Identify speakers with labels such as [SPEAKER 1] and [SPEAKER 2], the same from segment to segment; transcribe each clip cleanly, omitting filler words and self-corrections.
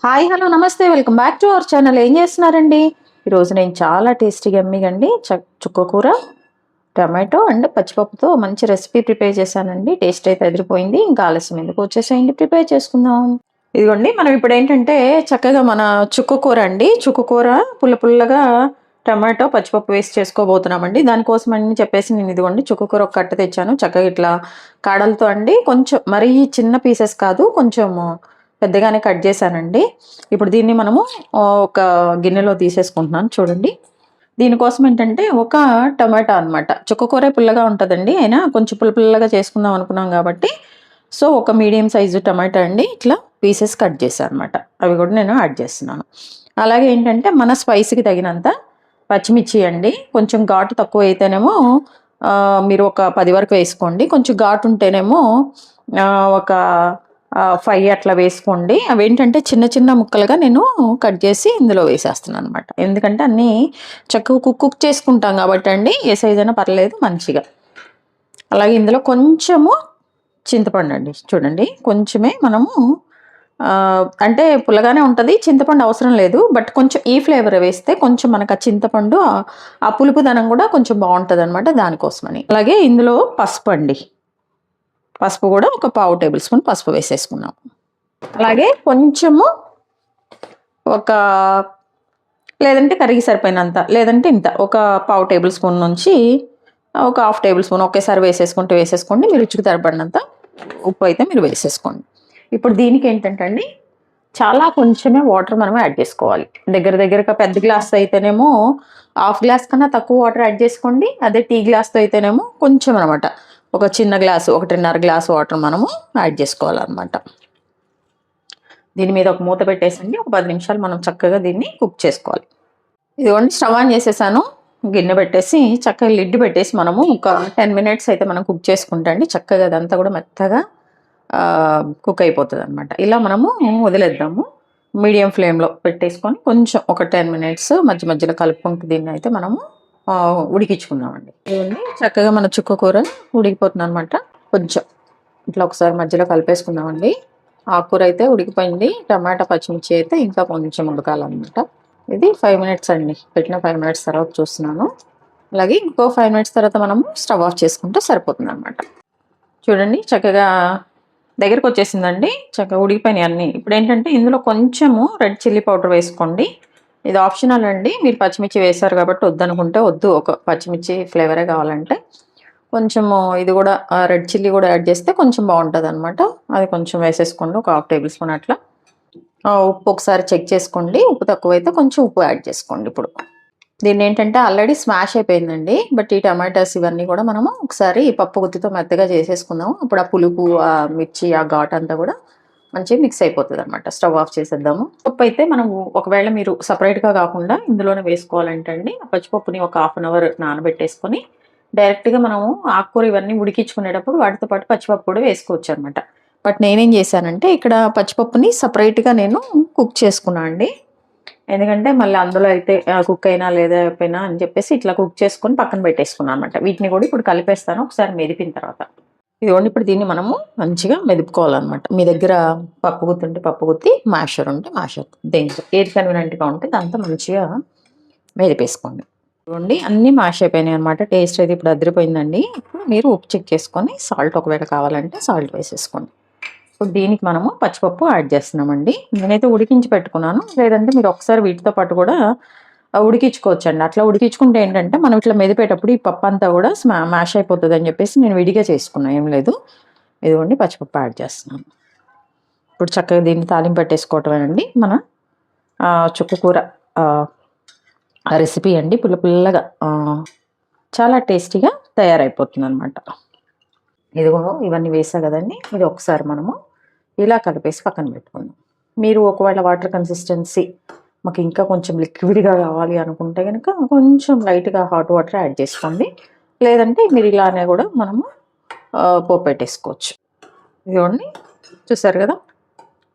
[SPEAKER 1] Hi hello నమస్తే welcome back to our channel. ఏం చేస్తున్నారండి? ఈరోజు నేను చాలా టేస్టీగా ఎమ్మిగండి చుక్కకూర టమాటో అండ్ పచ్చిపప్పుతో మంచి రెసిపీ ప్రిపేర్ చేశానండి. టేస్ట్ అయితే ఎదిరిపోయింది. ఇంకా ఆలస్యం ఎందుకు, వచ్చేసేయండి ప్రిపేర్ చేసుకుందాం. ఇదిగోండి, మనం ఇప్పుడు ఏంటంటే చక్కగా మన చుక్కకూర అండి, చుక్కకూర పుల్ల పుల్లగా టమాటో పచ్చిపప్పు వేసి చేసుకోబోతున్నామండి. దానికోసం అని చెప్పేసి నేను ఇదిగోండి చుక్కకూర ఒక కట్ట తెచ్చాను. చక్కగా ఇట్లా కాడలతో అండి, కొంచెం మరీ చిన్న పీసెస్ కాదు, కొంచెం పెద్దగానే కట్ చేశానండి. ఇప్పుడు దీన్ని మనము ఒక గిన్నెలో తీసేసుకుంటున్నాను. చూడండి, దీనికోసం ఏంటంటే ఒక టమాటా అనమాట. చుక్కకూర పుల్లగా ఉంటుందండి, అయినా కొంచెం పుల్ల పుల్లగా చేసుకుందాం అనుకున్నాం కాబట్టి సో ఒక మీడియం సైజు టమాటా అండి, ఇట్లా పీసెస్ కట్ చేశాను అనమాట. అవి కూడా నేను యాడ్ చేస్తున్నాను. అలాగే ఏంటంటే మన స్పైస్కి తగినంత పచ్చిమిర్చి అండి. కొంచెం ఘాటు తక్కువ అయితేనేమో మీరు ఒక 10 వరకు వేసుకోండి. కొంచెం ఘాటు ఉంటేనేమో ఒక 5 అట్లా వేసుకోండి. అవి ఏంటంటే చిన్న చిన్న ముక్కలుగా నేను కట్ చేసి ఇందులో వేసేస్తున్నాను అనమాట. ఎందుకంటే అన్నీ చక్కగా కుక్ చేసుకుంటాం కాబట్టి అండి, ఏ సైజ్ అయినా పర్లేదు మంచిగా. అలాగే ఇందులో కొంచెము చింతపండు అండి. చూడండి, కొంచెమే మనము అంటే పుల్లగానే ఉంటుంది, చింతపండు అవసరం లేదు. బట్ కొంచెం ఈ ఫ్లేవర్ వేస్తే కొంచెం మనకు ఆ చింతపండు ఆ పులుపుదనం కూడా కొంచెం బాగుంటుంది అనమాట, దానికోసమని. అలాగే ఇందులో పసుపు అండి, పసుపు కూడా ఒక 1/2 టేబుల్ స్పూన్ పసుపు వేసేసుకున్నాం. అలాగే కొంచెము ఒక లేదంటే కరిగి సరిపోయినంత, లేదంటే ఇంత ఒక 1/2 టేబుల్ స్పూన్ నుంచి ఒక 1/2 టేబుల్ స్పూన్ ఒకేసారి వేసేసుకోండి. మీరు రుచికి సరిపడినంత ఉప్పు అయితే మీరు వేసేసుకోండి. ఇప్పుడు దీనికి ఏంటంటే అండి, చాలా కొంచెమే వాటర్ మనం యాడ్ చేసుకోవాలి. దగ్గరగా పెద్ద గ్లాస్ అయితేనేమో 1/2 గ్లాస్ కన్నా తక్కువ వాటర్ యాడ్ చేసుకోండి. అదే టీ గ్లాస్తో అయితేనేమో కొంచెం అనమాట, ఒక చిన్న గ్లాసు 1.5 గ్లాస్ వాటర్ మనము యాడ్ చేసుకోవాలన్నమాట. దీని మీద ఒక మూత పెట్టేసండి, ఒక 10 నిమిషాలు మనం చక్కగా దీన్ని కుక్ చేసుకోవాలి. ఇదిగోండి, స్టవ్ ఆన్ చేసేసాను. గిన్నె పెట్టేసి చక్కగా లిడ్ పెట్టేసి మనము ఒక 10 మినిట్స్ అయితే మనం కుక్ చేసుకుంటా అండి. చక్కగా అదంతా కూడా మెత్తగా కుక్ అయిపోతుంది అనమాట. ఇలా మనము వదిలేద్దాము. మీడియం ఫ్లేమ్లో పెట్టేసుకొని కొంచెం ఒక 10 మినిట్స్ మధ్యలో కలుపుకుంటూ దీన్ని అయితే మనము ఉడికించుకుందామండి. ఇవన్నీ చక్కగా మన చుక్కకూర ఉడికిపోతుంది అనమాట. కొంచెం ఇట్లా ఒకసారి మధ్యలో కలిపేసుకుందామండి. ఆకుకూర అయితే ఉడికిపోయింది, టమాటా పచ్చిమిర్చి అయితే ఇంకా కొంచెం ఉడకాలన్నమాట. ఇది 5 మినిట్స్ అండి, పెట్టిన 5 మినిట్స్ తర్వాత చూస్తున్నాను. అలాగే ఇంకో 5 మినిట్స్ తర్వాత మనము స్టవ్ ఆఫ్ చేసుకుంటే సరిపోతుంది అనమాట. చూడండి, చక్కగా దగ్గరకు వచ్చేసిందండి, చక్కగా ఉడికిపోయినాయి అన్నీ. ఇప్పుడు ఏంటంటే ఇందులో కొంచెము రెడ్ చిల్లీ పౌడర్ వేసుకోండి. ఇది ఆప్షనల్ అండి, మీరు పచ్చిమిర్చి వేశారు కాబట్టి వద్దనుకుంటే వద్దు, ఒక పచ్చిమిర్చి ఫ్లేవరే కావాలంటే కొంచెము ఇది కూడా రెడ్ చిల్లీ కూడా యాడ్ చేస్తే కొంచెం బాగుంటుంది అనమాట. అది కొంచెం వేసేసుకోండి, ఒక 1/2 టేబుల్ స్పూన్ అట్లా. ఉప్పు ఒకసారి చెక్ చేసుకోండి, ఉప్పు తక్కువైతే కొంచెం ఉప్పు యాడ్ చేసుకోండి. ఇప్పుడు దీన్ని ఏంటంటే ఆల్రెడీ స్మాష్ అయిపోయిందండి, బట్ ఈ టమాటాస్ ఇవన్నీ కూడా మనము ఒకసారి పప్పు గుత్తితో మెత్తగా చేసేసుకుందాము. అప్పుడు ఆ పులుపు, ఆ మిర్చి, ఆ ఘాట్ అంతా కూడా మంచిగా మిక్స్ అయిపోతుంది అనమాట. స్టవ్ ఆఫ్ చేసేద్దాము. పప్పు అయితే మనము ఒకవేళ మీరు సపరేట్గా కాకుండా ఇందులోనే వేసుకోవాలంటే అండి, పచ్చిపప్పుని ఒక 1/2 అవర్ నానబెట్టేసుకొని డైరెక్ట్గా మనము ఆకుకూర ఇవన్నీ ఉడికించుకునేటప్పుడు వాటితో పాటు పచ్చిపప్పు కూడా వేసుకోవచ్చు అనమాట. బట్ నేనేం చేశానంటే ఇక్కడ పచ్చిపప్పుని సపరేట్గా నేను కుక్ చేసుకున్నాను అండి. ఎందుకంటే మళ్ళీ అందులో అయితే కుక్ అయినా లేదా అయిపోయినా అని చెప్పేసి ఇట్లా కుక్ చేసుకొని పక్కన పెట్టేసుకున్నాను అనమాట. వీటిని కూడా ఇప్పుడు కలిపేస్తాను ఒకసారి మెదిపిన తర్వాత. ఇదిగోండి, ఇప్పుడు దీన్ని మనము మంచిగా మెదుపుకోవాలన్నమాట. మీ దగ్గర పప్పు గుత్తి ఉంటే పప్పు గుత్తి, మ్యాషర్ ఉంటే మ్యాషర్, దేంతో ఏది కన్వీనెంట్గా ఉంటే దాంతో మంచిగా మెదిపేసుకోండి. చూడండి, అన్నీ మ్యాష్ అయిపోయినాయి అనమాట. టేస్ట్ అయితే ఇప్పుడు అదిరిపోయిందండి. ఇప్పుడు మీరు ఉప్పు చెక్ చేసుకొని సాల్ట్ ఒకవేళ కావాలంటే సాల్ట్ వేసేసుకోండి. ఇప్పుడు దీనికి మనము పచ్చిపప్పు యాడ్ చేస్తున్నామండి. నేనైతే ఉడికించి పెట్టుకున్నాను, లేదంటే మీరు ఒకసారి వీటితో పాటు కూడా ఉడికించుకోవచ్చు అండి. అట్లా ఉడికించుకుంటే ఏంటంటే మనం ఇట్లా మెదిపేటప్పుడు ఈ పప్పు అంతా కూడా మ్యాష్ అయిపోతుంది అని చెప్పేసి నేను విడిగా చేసుకున్నాను, ఏం లేదు. ఇదిగోండి, పచ్చిపప్పు యాడ్ చేస్తున్నాను. ఇప్పుడు చక్కగా దీన్ని తాలింపు పెట్టేసుకోవటమేనండి. మన చుక్కకూర రెసిపీ అండి, పుల్లగా చాలా టేస్టీగా తయారైపోతుంది అనమాట. ఇదిగో ఇవన్నీ వేసా కదండి, ఇది ఒకసారి మనము ఇలా కలిపేసి పక్కన పెట్టుకుందాం. మీరు ఒకవేళ వాటర్ కన్సిస్టెన్సీ మాకు ఇంకా కొంచెం లిక్విడ్గా కావాలి అనుకుంటే కనుక కొంచెం లైట్గా హాట్ వాటర్ యాడ్ చేసుకోండి, లేదంటే మీరు ఇలానే కూడా మనము పోపు పెట్టేసుకోవచ్చు. ఇదిగోండి, చూసారు కదా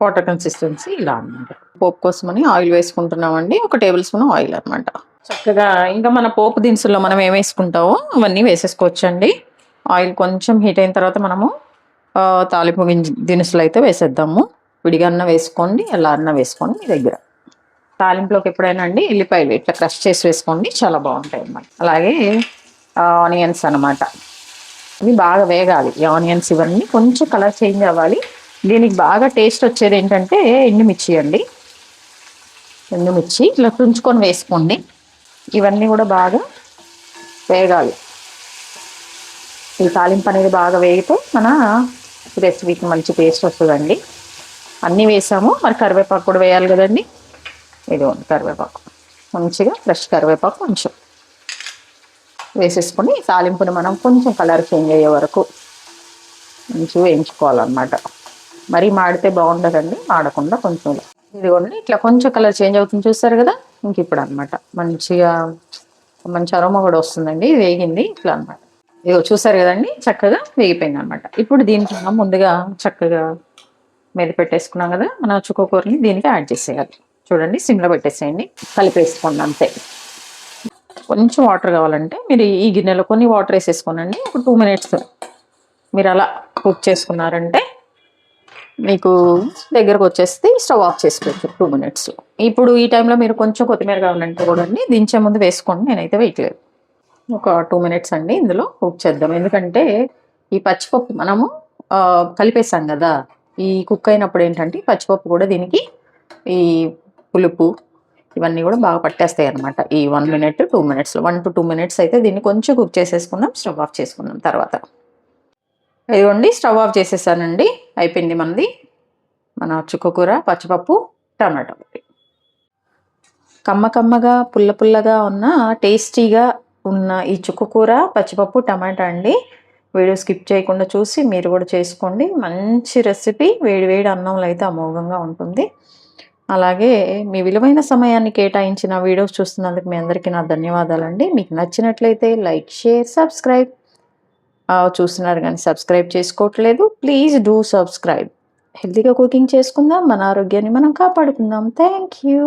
[SPEAKER 1] వాటర్ కన్సిస్టెన్సీ ఇలా అనమాట. పోపు కోసమని ఆయిల్ వేసుకుంటున్నామండి, ఒక టేబుల్ స్పూన్ ఆయిల్ అనమాట. చక్కగా ఇంకా మన పోపు దినుసుల్లో మనం ఏం వేసుకుంటామో అవన్నీ వేసేసుకోవచ్చండి. ఆయిల్ కొంచెం హీట్ అయిన తర్వాత మనము తాలింపు దినుసులు అయితే వేసేద్దాము. విడిగా అన్న వేసుకోండి, ఎలా అన్న వేసుకోండి మీ దగ్గర. తాలింపులోకి ఎప్పుడైనా అండి ఎల్లిపాయలు ఇట్లా క్రష్ చేసి వేసుకోండి, చాలా బాగుంటాయి అన్నమాట. అలాగే ఆనియన్స్ అనమాట, ఇవి బాగా వేగాలి. ఈ ఆనియన్స్ ఇవన్నీ కొంచెం కలర్ చేంజ్ అవ్వాలి. దీనికి బాగా టేస్ట్ వచ్చేది ఏంటంటే ఎండుమిర్చి అండి. ఎండుమిర్చి ఇట్లా తుంచుకొని వేసుకోండి. ఇవన్నీ కూడా బాగా వేగాలి. ఈ తాలింపు అనేది బాగా వేగితే మన రెసిపీకి మంచి టేస్ట్ వస్తుందండి. అన్నీ వేసాము, మరి కరివేపాకు కూడా వేయాలి కదండి. ఇదిగోండి కరివేపాకు, మంచిగా ఫ్రెష్ కరివేపాకు కొంచెం వేసేసుకొని తాలింపుని మనం కొంచెం కలర్ చేంజ్ అయ్యే వరకు మంచిగా వేయించుకోవాలన్నమాట. మరీ మాడితే బాగుండదండి, మాడకుండా కొంచెం. ఇదిగోండి ఇట్లా కొంచెం కలర్ చేంజ్ అవుతుంది, చూస్తారు కదా. ఇంక ఇప్పుడు అనమాట మంచిగా మంచి అరోమా కూడా వస్తుందండి, వేగింది ఇట్లా అనమాట. ఇదిగో చూసారు కదండి, చక్కగా వేగిపోయింది అనమాట. ఇప్పుడు దీనికి ముందుగా చక్కగా మీద పెట్టేసుకున్నాం కదా మన చుక్కకూరని, దీనికి యాడ్ చేసేయాలి. చూడండి సిమ్లో పెట్టేసేయండి, కలిపేసుకోండి అంతే. కొంచెం వాటర్ కావాలంటే మీరు ఈ గిన్నెలో కొన్ని వాటర్ వేసేసుకోనండి. ఒక 2 minutes మీరు అలా కుక్ చేసుకున్నారంటే మీకు దగ్గరకు వచ్చేస్తే స్టవ్ ఆఫ్ చేసుకోవచ్చు 2 minutes. ఇప్పుడు ఈ టైంలో మీరు కొంచెం కొత్తిమీర కావాలంటే కూడా అండి దించే ముందు వేసుకోండి, నేనైతే వేయట్లేదు. ఒక 2 minutes అండి ఇందులో కుక్ చేద్దాం. ఎందుకంటే ఈ పచ్చిపప్పు మనము కలిపేసాం కదా, ఈ కుక్ అయినప్పుడు ఏంటంటే పచ్చిపప్పు కూడా దీనికి ఈ పులుపు ఇవన్నీ కూడా బాగా పట్టేస్తాయి అనమాట. ఈ 1 minute 2 minutes 1 to 2 minutes అయితే దీన్ని కొంచెం కుక్ చేసేసుకుందాం, స్టవ్ ఆఫ్ చేసుకుందాం తర్వాత. ఇదిగోండి స్టవ్ ఆఫ్ చేసేసానండి, అయిపోయింది మనది మన చుక్కకూర పచ్చిపప్పు టమాటో. కమ్మ కమ్మగా పుల్ల పుల్లగా ఉన్న టేస్టీగా ఉన్న ఈ చుక్కకూర పచ్చిపప్పు టమాటా అండి. వీడియో స్కిప్ చేయకుండా చూసి మీరు కూడా చేసుకోండి. మంచి రెసిపీ, వేడి వేడి అన్నంలో అయితే అమోఘంగా ఉంటుంది. అలాగే మీ విలువైన సమయాన్ని కేటాయించిన వీడియోస్ చూస్తున్నందుకు మీ అందరికీ నా ధన్యవాదాలండి. మీకు నచ్చినట్లయితే లైక్, షేర్, సబ్స్క్రైబ్. చూస్తున్నారు కానీ సబ్స్క్రైబ్ చేసుకోవట్లేదు, ప్లీజ్ డూ సబ్స్క్రైబ్. హెల్తీగా కుకింగ్ చేసుకుందాం, మన ఆరోగ్యాన్ని మనం కాపాడుకుందాం. Thank you.